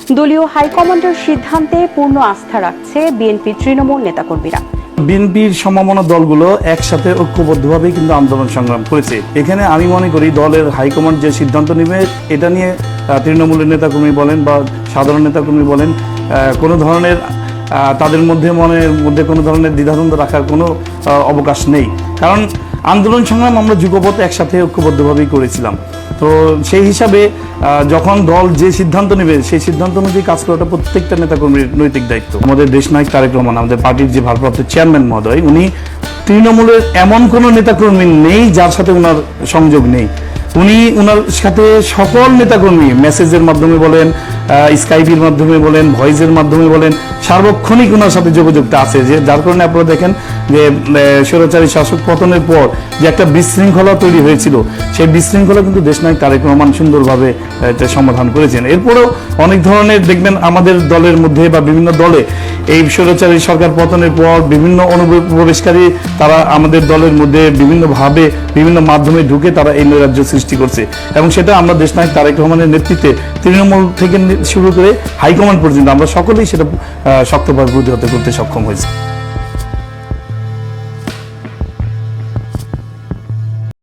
দলীয় হাইকমান্ডের সিদ্ধান্তে পূর্ণ আস্থা রাখছে বিএনপির তৃণমূল নেতাকর্মীরা। বিএনপির সমমনা দলগুলো একসাথে ঐক্যবদ্ধভাবে কিন্তু আন্দোলন সংগ্রাম করেছে। এখানে আমি মনে করি দলের হাইকমান্ড যে সিদ্ধান্ত নেবে এটা নিয়ে তৃণমূলের নেতাকর্মী বলেন বা সাধারণ নেতাকর্মী বলেন কোনো ধরনের তাদের মনের মধ্যে কোনো ধরনের দ্বিধাদ্বন্দ্ব রাখার কোনো অবকাশ নেই। কারণ আন্দোলন সংগ্রাম আমরা যুগপথ একসাথে ঐক্যবদ্ধভাবেই করেছিলাম। তো সেই হিসাবে যখন দল যে সিদ্ধান্ত নেবে সেই সিদ্ধান্ত অনুযায়ী কাজ করাটা প্রত্যেকটা নেতাকর্মীর নৈতিক দায়িত্ব। আমাদের দেশনায়ক তারেক রহমান, আমাদের পার্টির যে ভারপ্রাপ্ত চেয়ারম্যান মহোদয়, উনি তৃণমূলের এমন কোনো নেতাকর্মী নেই যার সাথে ওনার সংযোগ নেই। উনি ওনার সাথে সকল নেতাকর্মী মেসেজের মাধ্যমে বলেন, স্কাইপের মাধ্যমে বলেন, ভয়েসের মাধ্যমে বলেন, সার্বক্ষণিক ওনার সাথে যোগাযোগটা আছে, যে যার কারণে আপনারা দেখেন যে স্বৈরাচারী শাসক পতনের পর যে একটা বিশৃঙ্খলা তৈরি হয়েছিল, সেই বিশৃঙ্খলা কিন্তু দেশনায়ক তারেক রহমান সুন্দরভাবে সমাধান করেছেন। এরপরেও অনেক ধরনের দেখবেন আমাদের দলের মধ্যে বা বিভিন্ন দলে এই স্বৈরাচারী সরকার পতনের পর বিভিন্ন অনুপ্রবেশকারী তারা আমাদের দলের মধ্যে বিভিন্নভাবে বিভিন্ন মাধ্যমে ঢুকে তারা এই নৈরাজ্য সৃষ্টি করছে, এবং সেটা আমরা দেশনায়ক তারেক রহমানের নেতৃত্বে তৃণমূল থেকে শুরু করে হাইকমান্ড পর্যন্ত আমরা সকলেই সেটা শক্তভাবে প্রতিহত করতে সক্ষম হয়েছে।